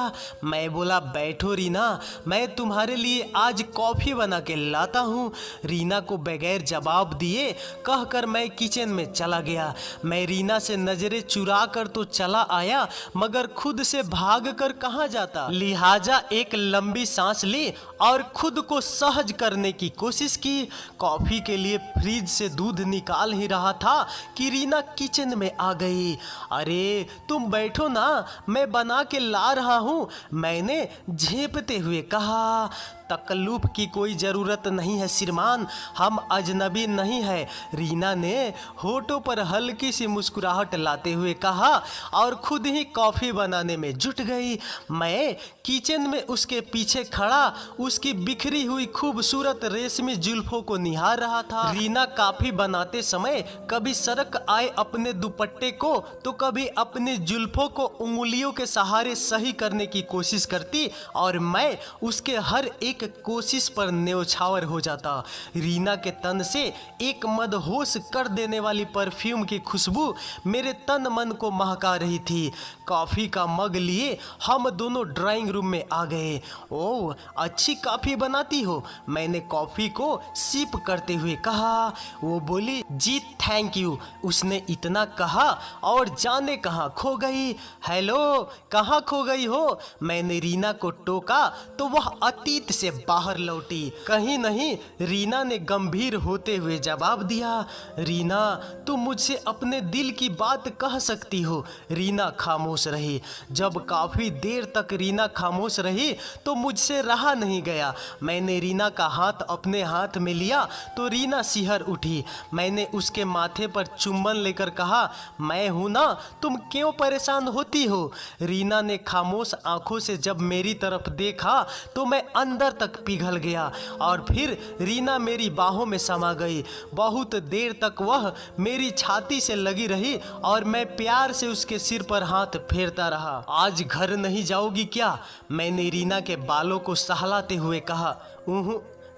मैं बोला, बैठो रीना, मैं तुम्हारे लिए आज कॉफी बना के लाता हूँ। रीना को बगैर जवाब दिए कहकर मैं किचन में चला गया। मैं रीना से नजरें चुरा कर तो चला आया, मगर खुद से भाग कर कहाँ जाता। लिहाजा एक लंबी सांस ली और खुद को सहज करने की कोशिश की। कॉफी के लिए फ्रिज से दूध निकाल ही रहा था कि रीना किचन में आ गई। अरे तुम बैठो ना, मैं बना के ला रहा हूँ, मैंने झेपते हुए कहा। तकल्लुफ की कोई ज़रूरत नहीं है श्रीमान, हम अजनबी नहीं है, रीना ने होठों पर हल्की सी मुस्कुराहट लाते हुए कहा और खुद ही कॉफ़ी बनाने में जुट गई। मैं किचन में उसके पीछे खड़ा उसकी बिखरी हुई खूबसूरत रेशमी जुल्फों को निहार रहा था। रीना कॉफ़ी बनाते समय कभी सरक आए अपने दुपट्टे को तो कभी अपनी जुल्फों को उंगलियों के सहारे सही करने की कोशिश करती और मैं उसके हर एक कोशिश पर न्यौछावर हो जाता। रीना के तन से एक मदहोश कर देने वाली परफ्यूम की खुशबू मेरे तन मन को महका रही थी। कॉफ़ी का मग लिए हम दोनों ड्राइंग रूम में आ गए। ओह, अच्छी कॉफ़ी बनाती हो, मैंने कॉफ़ी को सिप करते हुए कहा। वो बोली, जी थैंक यू। उसने इतना कहा और जाने कहाँ खो गई। हेलो, कहाँ खो गई हो? मैंने रीना को टोका तो वह अतीत से बाहर लौटी। कहीं नहीं, रीना ने गंभीर होते हुए जवाब दिया। रीना, तुम मुझसे अपने दिल की बात कह सकती हो। रीना खामोश रही। जब काफ़ी देर तक रीना खामोश रही तो मुझसे रहा नहीं गया। मैंने रीना का हाथ अपने हाथ में लिया तो रीना सिहर उठी। मैंने उसके माथे पर चुम्बन लेकर कहा, मैं हूं ना, तुम क्यों परेशान होती हो? रीना ने खामोश आंखों से जब मेरी तरफ देखा तो मैं अंदर तक पिघल गया और फिर रीना मेरी बाहों में समा गई। बहुत देर तक वह मेरी छाती से लगी रही और मैं प्यार से उसके सिर पर हाथ फेरता रहा। आज घर नहीं जाओगी क्या? मैंने रीना के बालों को सहलाते हुए कहा।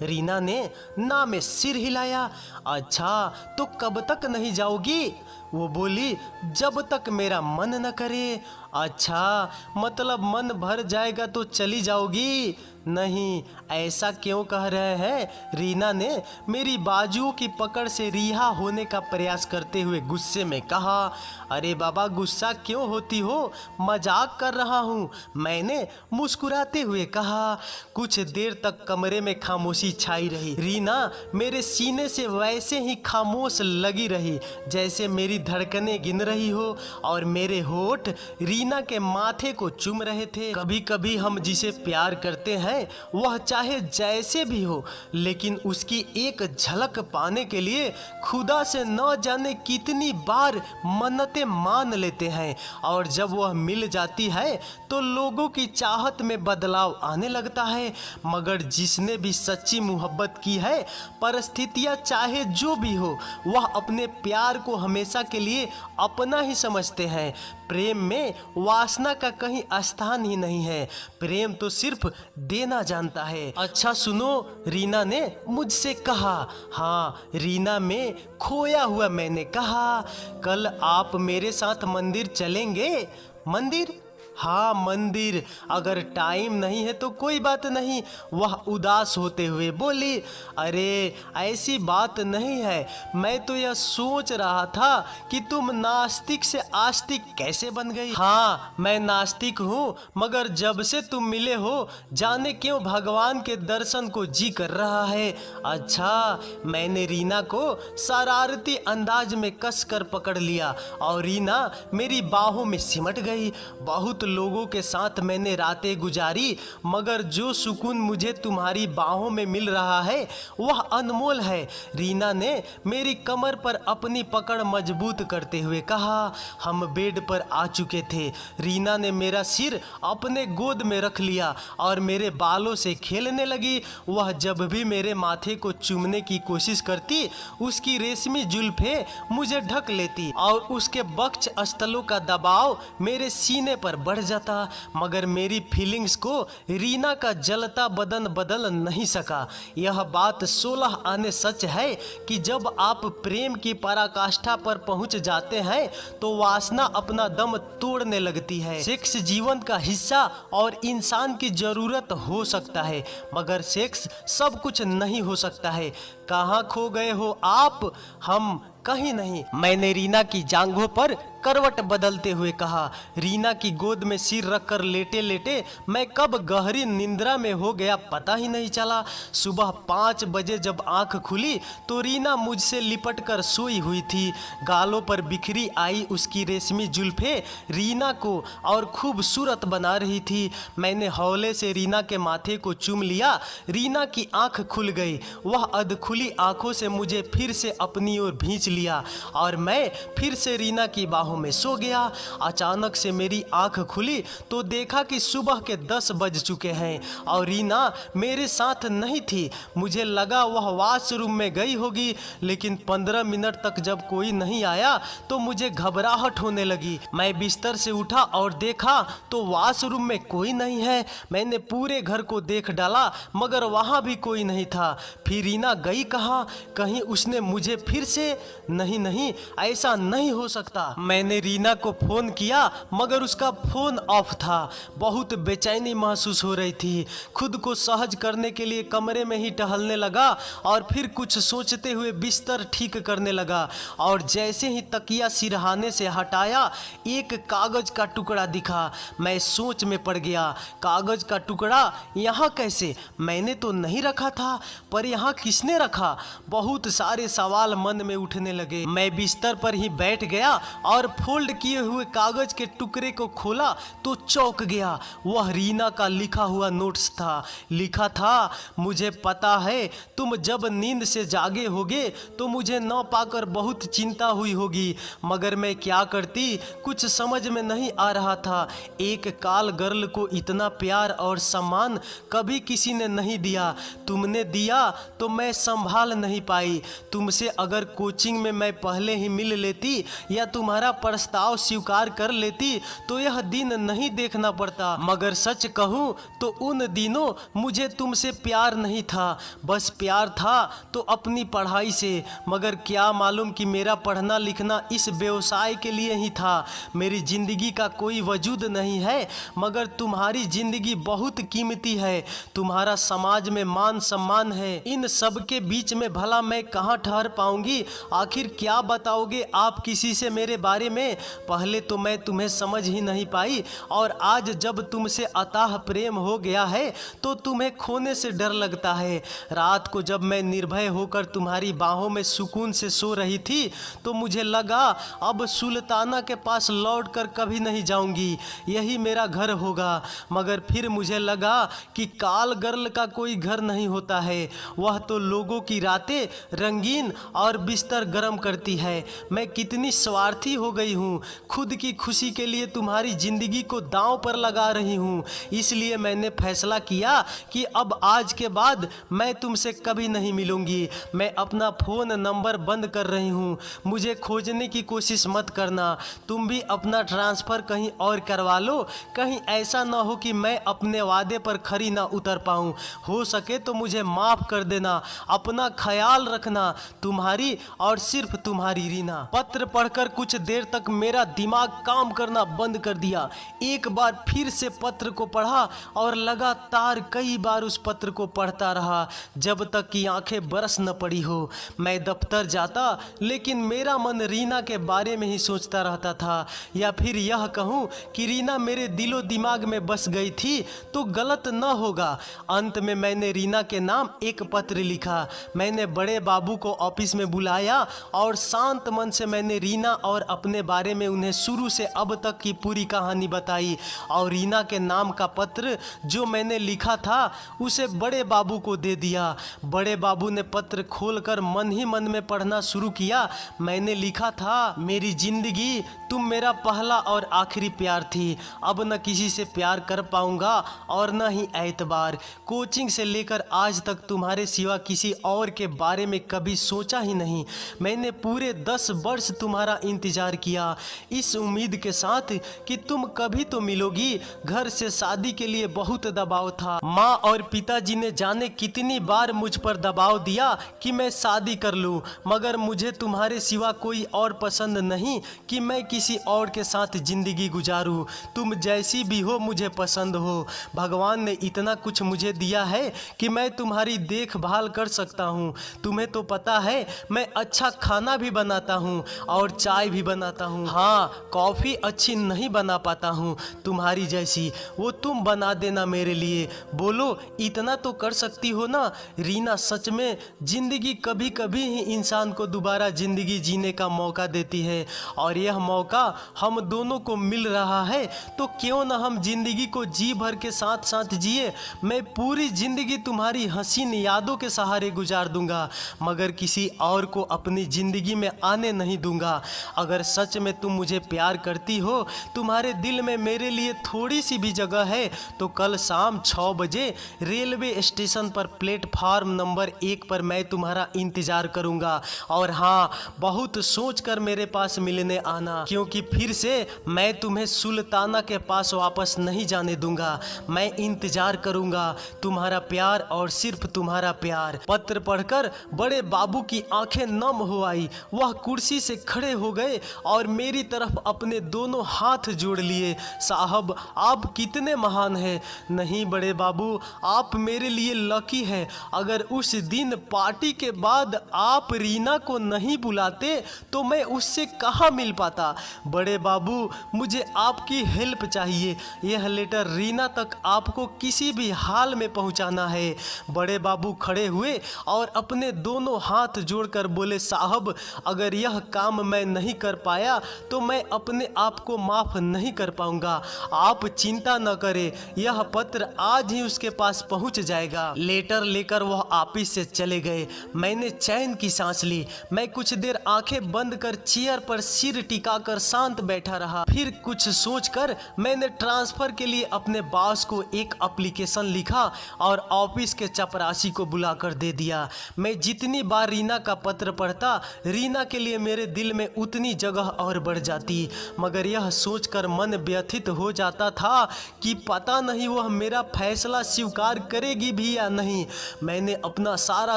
रीना ने ना में सिर हिलाया। अच्छा, तो कब तक नहीं जाओगी? वो बोली, जब तक मेरा मन न करे। अच्छा, मतलब मन भर जाएगा तो चली जाओगी? नहीं, ऐसा क्यों कह रहे हैं? रीना ने मेरी बाजुओं की पकड़ से रिहा होने का प्रयास करते हुए गुस्से में कहा। अरे बाबा, गुस्सा क्यों होती हो? मजाक कर रहा हूँ, मैंने मुस्कुराते हुए कहा। कुछ देर तक कमरे में खामोशी छाई रही। रीना मेरे सीने से वैसे ही खामोश लगी रही जैसे मेरी धड़कनें गिन रही हो और मेरे होठ रीना के माथे को चूम रहे थे। कभी कभी हम जिसे प्यार करते हैं वह चाहे जैसे भी हो, लेकिन उसकी एक झलक पाने के लिए खुदा से न जाने कितनी बार मन्नतें मान लेते हैं और जब वह मिल जाती है तो लोगों की चाहत में बदलाव आने लगता है। मगर जिसने भी सच्ची मोहब्बत की है, परिस्थितियां चाहे जो भी हो, वह अपने प्यार को हमेशा के लिए अपना ही समझते हैं। प्रेम में वासना का कहीं स्थान ही नहीं है। प्रेम तो सिर्फ देना जानता है। अच्छा सुनो, रीना ने मुझसे कहा। हाँ, रीना में खोया हुआ मैंने कहा, कल आप मेरे साथ मंदिर चलेंगे? मंदिर? हाँ मंदिर। अगर टाइम नहीं है तो कोई बात नहीं, वह उदास होते हुए बोली। अरे ऐसी बात नहीं है, मैं तो यह सोच रहा था कि तुम नास्तिक से आस्तिक कैसे बन गई। हाँ मैं नास्तिक हूँ, मगर जब से तुम मिले हो जाने क्यों भगवान के दर्शन को जी कर रहा है। अच्छा, मैंने रीना को शरारती अंदाज में कस कर पकड़ लिया और रीना मेरी बाहों में सिमट गई। बहुत लोगों के साथ मैंने रातें गुजारी, मगर जो सुकून मुझे तुम्हारी बाहों में मिल रहा है वह अनमोल है। रीना ने मेरी कमर पर अपनी पकड़ मजबूत करते हुए कहा। हम बेड पर आ चुके थे। रीना ने मेरा सिर अपने गोद में रख लिया और मेरे बालों से खेलने लगी। वह जब भी मेरे माथे को चूमने की कोशिश करती, उसकी रेशमी जुल्फें मुझे ढक लेती और उसके वक्ष स्थलों का दबाव मेरे सीने पर बढ़ जाता। मगर मेरी फीलिंग्स को रीना का जलता बदन बदल नहीं सका। यह बात 16 आने सच है कि जब आप प्रेम की पराकाष्ठा पर पहुंच जाते हैं तो वासना अपना दम तोड़ने लगती है। सेक्स जीवन का हिस्सा और इंसान की जरूरत हो सकता है, मगर सेक्स सब कुछ नहीं हो सकता है। कहाँ खो गए हो आप? हम कहीं नहीं। मैंने रीना की जांघों पर करवट बदलते हुए कहा। रीना की गोद में सिर रखकर लेटे लेटे मैं कब गहरी निंद्रा में हो गया पता ही नहीं चला। सुबह 5 बजे जब आंख खुली तो रीना मुझसे लिपट कर सोई हुई थी। गालों पर बिखरी आई उसकी रेशमी जुल्फें रीना को और खूबसूरत बना रही थी। मैंने हौले से रीना के माथे को चूम लिया। रीना की आंख खुल गई। वह अधखुली आंखों से मुझे फिर से अपनी ओर खींच लिया और मैं फिर से रीना की बाहों में सो गया। अचानक से मेरी आंख खुली तो देखा कि सुबह के 10 बज चुके हैं और रीना मेरे साथ नहीं थी। मुझे लगा वह वॉशरूम में गई होगी, लेकिन 15 मिनट तक जब कोई नहीं आया तो मुझे घबराहट होने लगी। मैं बिस्तर से उठा और देखा तो वॉशरूम में कोई नहीं है। मैंने पूरे घर को देख डाला मगर वहाँ भी कोई नहीं था। फिर रीना गई कहाँ? कहीं उसने मुझे फिर से? नहीं नहीं, ऐसा नहीं हो सकता। मैंने रीना को फोन किया मगर उसका फोन ऑफ था। बहुत बेचैनी महसूस हो रही थी। खुद को सहज करने के लिए कमरे में ही टहलने लगा और फिर कुछ सोचते हुए बिस्तर ठीक करने लगा और जैसे ही तकिया सिरहाने से हटाया एक कागज का टुकड़ा दिखा। मैं सोच में पड़ गया। कागज का टुकड़ा यहाँ कैसे? मैंने तो नहीं रखा था, पर यहाँ किसने रखा? बहुत सारे सवाल मन में उठने लगे। मैं बिस्तर पर ही बैठ गया और फोल्ड किए हुए कागज के टुकड़े को खोला तो चौंक गया। वह रीना का लिखा हुआ नोट्स था। लिखा था, मुझे पता है तुम जब नींद से जागे होगे तो मुझे न पाकर बहुत चिंता हुई होगी, मगर मैं क्या करती कुछ समझ में नहीं आ रहा था। एक काल गर्ल को इतना प्यार और सम्मान कभी किसी ने नहीं दिया। तुमने दिया तो मैं संभाल नहीं पाई। तुमसे अगर कोचिंग में मैं पहले ही मिल लेती या तुम्हारा प्रस्ताव स्वीकार कर लेती तो यह दिन नहीं देखना पड़ता। मगर सच कहूँ तो उन दिनों मुझे तुमसे प्यार नहीं था, बस प्यार था तो अपनी पढ़ाई से। मगर क्या मालूम कि मेरा पढ़ना लिखना इस व्यवसाय के लिए ही था। मेरी जिंदगी का कोई वजूद नहीं है, मगर तुम्हारी जिंदगी बहुत कीमती है। तुम्हारा समाज में मान सम्मान है। इन सब के बीच में भला मैं कहाँ ठहर पाऊंगी? आखिर क्या बताओगे आप किसी से मेरे बारे में? पहले तो मैं तुम्हें समझ ही नहीं पाई और आज जब तुमसे अथाह प्रेम हो गया है तो तुम्हें खोने से डर लगता है। रात को जब मैं निर्भय होकर तुम्हारी बाहों में सुकून से सो रही थी तो मुझे लगा अब सुल्ताना के पास लौट कर कभी नहीं जाऊंगी, यही मेरा घर होगा। मगर फिर मुझे लगा कि काल गर्ल का कोई घर नहीं होता है। वह तो लोगों की रातें रंगीन और बिस्तर गर्म गर्म करती है। मैं कितनी स्वार्थी हो गई हूँ, खुद की खुशी के लिए तुम्हारी जिंदगी को दांव पर लगा रही हूँ। इसलिए मैंने फैसला किया कि अब आज के बाद मैं तुमसे कभी नहीं मिलूंगी। मैं अपना फ़ोन नंबर बंद कर रही हूँ, मुझे खोजने की कोशिश मत करना। तुम भी अपना ट्रांसफ़र कहीं और करवा लो, कहीं ऐसा ना हो कि मैं अपने वादे पर खरी ना उतर पाऊँ। हो सके तो मुझे माफ़ कर देना। अपना ख्याल रखना। तुम्हारी और सिर्फ तुम्हारी रीना। पत्र पढ़कर कुछ देर तक मेरा दिमाग काम करना बंद कर दिया। एक बार फिर से पत्र को पढ़ा और लगातार कई बार उस पत्र को पढ़ता रहा जब तक कि आंखें बरस न पड़ी हो। मैं दफ्तर जाता लेकिन मेरा मन रीना के बारे में ही सोचता रहता था, या फिर यह कहूँ कि रीना मेरे दिलो दिमाग में बस गई थी तो गलत न होगा। अंत में मैंने रीना के नाम एक पत्र लिखा। मैंने बड़े बाबू को ऑफिस में बुलाया और शांत मन से मैंने रीना और अपने बारे में उन्हें शुरू से अब तक की पूरी कहानी बताई। और रीना के नाम का पत्र जो मैंने लिखा था उसे बड़े बाबू को दे दिया। बड़े बाबू ने पत्र खोलकर मन ही मन में पढ़ना शुरू किया। मैंने लिखा था, मेरी जिंदगी तुम मेरा पहला और आखिरी प्यार थी। अब न किसी से प्यार कर पाऊंगा और न ही एतबार। कोचिंग से लेकर आज तक तुम्हारे सिवा किसी और के बारे में कभी सोचा ही नहीं। मैंने पूरे 10 वर्ष तुम्हारा इंतजार किया, इस उम्मीद के साथ कि तुम कभी तो मिलोगी। घर से शादी के लिए बहुत दबाव था। माँ और पिताजी ने जाने कितनी बार मुझ पर दबाव दिया कि मैं शादी कर लूँ, मगर मुझे तुम्हारे सिवा कोई और पसंद नहीं कि मैं किसी और के साथ जिंदगी गुजारूं। तुम जैसी भी हो मुझे पसंद हो। भगवान ने इतना कुछ मुझे दिया है कि मैं तुम्हारी देखभाल कर सकता हूँ। तुम्हें तो पता है मैं अच्छा खाना भी बनाता हूँ और चाय भी बनाता हूँ। हाँ, कॉफ़ी अच्छी नहीं बना पाता हूँ तुम्हारी जैसी, वो तुम बना देना मेरे लिए। बोलो, इतना तो कर सकती हो ना। रीना, सच में जिंदगी कभी कभी ही इंसान को दोबारा जिंदगी जीने का मौका देती है, और यह मौका हम दोनों को मिल रहा है तो क्यों ना हम जिंदगी को जी भर के साथ साथ जिए। मैं पूरी जिंदगी तुम्हारी हसीन यादों के सहारे गुजार दूंगा, मगर किसी और को अपनी जिंदगी में आने नहीं दूंगा। अगर सच में तुम मुझे प्यार करती हो, तुम्हारे दिल में मेरे लिए थोड़ी सी भी जगह है, तो कल शाम 6 बजे रेलवे स्टेशन पर प्लेटफार्म नंबर 1 पर मैं तुम्हारा इंतजार करूंगा। और हाँ, बहुत सोच कर मेरे पास मिलने आना, क्योंकि फिर से मैं तुम्हें सुल्ताना के पास वापस नहीं जाने दूंगा। मैं इंतजार करूंगा, तुम्हारा प्यार और सिर्फ तुम्हारा प्यार। पत्र पढ़कर बड़े बाबू की आंखें नम हो आई। वह कुर्सी से खड़े हो गए और मेरी तरफ अपने दोनों हाथ जोड़ लिए। साहब, आप कितने महान हैं। नहीं बड़े बाबू, आप मेरे लिए लकी हैं। अगर उस दिन पार्टी के बाद आप रीना को नहीं बुलाते तो मैं उससे कहाँ मिल पाता। बड़े बाबू, मुझे आपकी हेल्प चाहिए। यह लेटर रीना तक आपको किसी भी हाल में पहुंचाना है। बड़े बाबू खड़े हुए और अपने दोनों हाथ जोड़कर बोले, साहब, अगर यह काम मैं नहीं कर पाया तो मैं अपने आप को माफ़ नहीं कर पाऊंगा। आप चिंता न करें, यह पत्र आज ही उसके पास पहुंच जाएगा। लेटर लेकर वह ऑफिस से चले गए। मैंने चैन की सांस ली। मैं कुछ देर आंखें बंद कर चेयर पर सिर टिकाकर शांत बैठा रहा। फिर कुछ सोचकर मैंने ट्रांसफर के लिए अपने बॉस को एक एप्लीकेशन लिखा और ऑफिस के चपरासी को बुलाकर दे दिया। मैं जितनी बार रीना का पत्र पढ़ता, रीना के लिए मेरे दिल में उतनी जगह और बढ़ जाती, मगर यह सोचकर मन व्यथित हो जाता था कि पता नहीं वह मेरा फैसला स्वीकार करेगी भी या नहीं। मैंने अपना सारा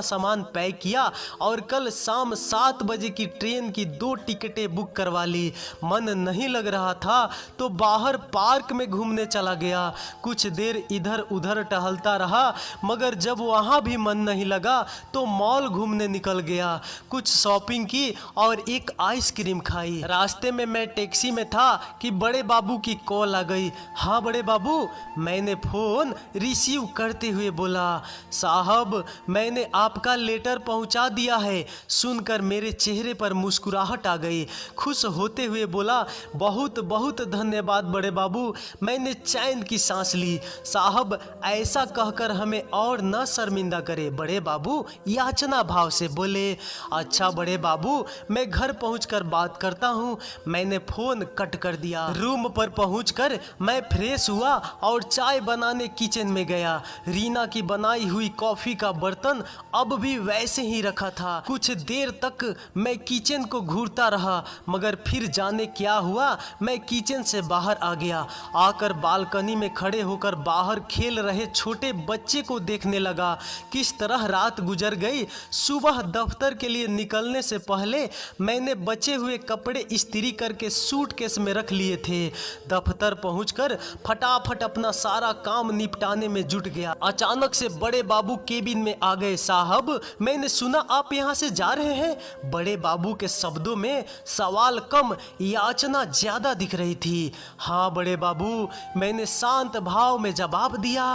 सामान पैक किया और कल शाम 7 बजे की ट्रेन की 2 टिकटें बुक करवा ली। मन नहीं लग रहा था तो बाहर पार्क में घूमने चला गया। कुछ देर इधर उधर टहलता रहा, मगर जब वहाँ भी मन नहीं लगा तो मॉल घूमने निकल गया। कुछ शॉपिंग की और एक आइसक्रीम खाई। रास्ते में मैं टैक्सी में था कि बड़े बाबू की कॉल आ गई। हाँ बड़े बाबू, मैंने फ़ोन रिसीव करते हुए बोला, साहब, मैंने आपका लेटर पहुंचा दिया है। सुनकर मेरे चेहरे पर मुस्कुराहट आ गई। खुश होते हुए बोला, बहुत बहुत धन्यवाद बड़े बाबू। मैंने चैन की सांस ली। साहब, ऐसा कहकर हमें और न शर्मिंदा करे। बड़े बाबू याचना भाव से बोले, अच्छा अच्छा बड़े बाबू, मैं घर पहुंचकर बात करता हूं। मैंने फोन कट कर दिया। रूम पर पहुंचकर मैं फ्रेश हुआ और चाय बनाने किचन में गया। रीना की बनाई हुई कॉफी का बर्तन अब भी वैसे ही रखा था। कुछ देर तक मैं किचन को घूरता रहा, मगर फिर जाने क्या हुआ, मैं किचन से बाहर आ गया। आकर बालकनी में खड़े होकर बाहर खेल रहे छोटे बच्चे को देखने लगा। किस तरह रात गुजर गई। सुबह दफ्तर के लिए निकलने से पहले मैंने बचे हुए कपड़े इस्त्री करके सूटकेस में रख लिए थे। दफ्तर पहुंचकर फटाफट अपना सारा काम निपटाने में जुट गया। अचानक से बड़े बाबू केबिन में आ गए। साहब, मैंने सुना आप यहाँ से जा रहे हैं। बड़े बाबू के शब्दों में सवाल कम, याचना ज्यादा दिख रही थी। हाँ बड़े बाबू, मैंने शांत भाव में जवाब दिया।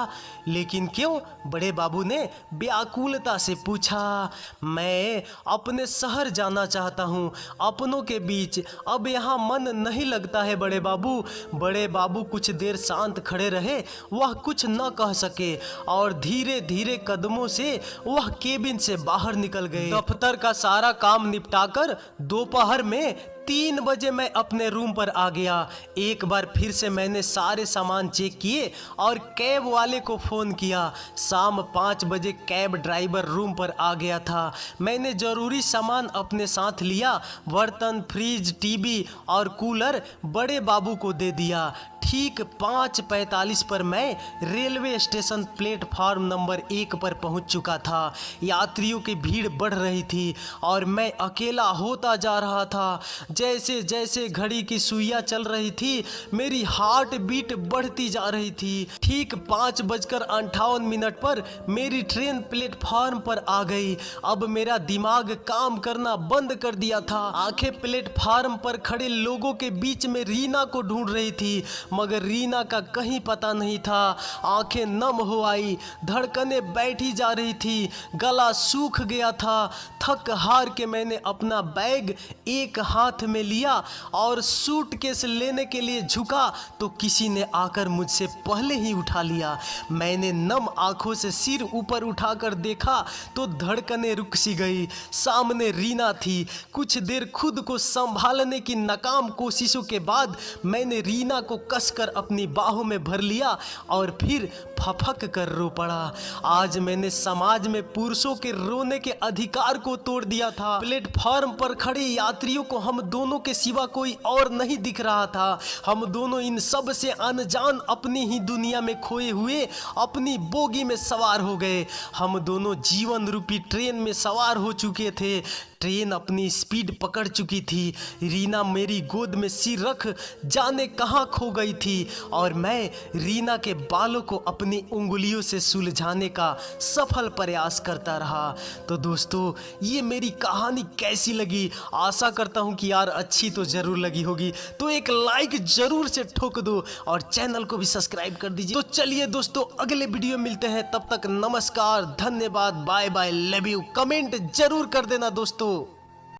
लेकिन क्यों? बड़े बाबू ने व्याकुलता से पूछा। मैं अपने शहर जाना चाहता हूँ, अपनों के बीच। अब यहाँ मन नहीं लगता है बड़े बाबू। बड़े बाबू कुछ देर शांत खड़े रहे। वह कुछ न कह सके और धीरे धीरे कदमों से वह केबिन से बाहर निकल गए। दफ्तर का सारा काम निपटाकर दोपहर में 3 बजे मैं अपने रूम पर आ गया। एक बार फिर से मैंने सारे सामान चेक किए और कैब वाले को फ़ोन किया। शाम 5 बजे कैब ड्राइवर रूम पर आ गया था। मैंने ज़रूरी सामान अपने साथ लिया। बर्तन, फ्रिज, टीवी और कूलर बड़े बाबू को दे दिया। ठीक 5:45 पर मैं रेलवे स्टेशन प्लेटफार्म नंबर 1 पर पहुंच चुका था। यात्रियों की भीड़ बढ़ रही थी और मैं अकेला होता जा रहा था। जैसे जैसे घड़ी की सुइयां चल रही थी, मेरी हार्ट बीट बढ़ती जा रही थी। ठीक 5:58 पर मेरी ट्रेन प्लेटफार्म पर आ गई। अब मेरा दिमाग काम करना बंद कर दिया था। आंखें प्लेटफार्म पर खड़े लोगों के बीच में रीना को ढूंढ रही थी, मगर रीना का कहीं पता नहीं था। आंखें नम हो आई, धड़कनें बैठी जा रही थी, गला सूख गया था। थक हार के मैंने अपना बैग एक हाथ में लिया और सूटकेस लेने के लिए झुका तो किसी ने आकर मुझसे पहले ही उठा लिया। मैंने नम आंखों से सिर ऊपर उठाकर देखा तो धड़कनें रुक सी गई। सामने रीना थी। कुछ देर खुद को संभालने की नाकाम कोशिशों के बाद मैंने रीना को कसकर अपनी बाहों में भर लिया और फिर फफक कर रो पड़ा। आज मैंने समाज में पुरुषों के रोने के अधिकार को तोड़ दिया था। प्लेटफार्म पर खड़े यात्रियों को हम दोनों के सिवा कोई और नहीं दिख रहा था। हम दोनों इन सब से अनजान अपनी ही दुनिया में खोए हुए अपनी बोगी में सवार हो गए। हम दोनों जीवन रूपी ट्रेन में सवार हो चुके थे। ट्रेन अपनी स्पीड पकड़ चुकी थी। रीना मेरी गोद में सिर रख जाने कहाँ खो गई थी और मैं रीना के बालों को अपनी उंगलियों से सुलझाने का सफल प्रयास करता रहा। तो दोस्तों, ये मेरी कहानी कैसी लगी? आशा करता हूँ कि यार अच्छी तो ज़रूर लगी होगी। तो एक लाइक ज़रूर से ठोक दो और चैनल को भी सब्सक्राइब कर दीजिए। तो चलिए दोस्तों, अगले वीडियो मिलते हैं। तब तक नमस्कार, धन्यवाद, bye bye, love you. Comment जरूर कर देना दोस्तों।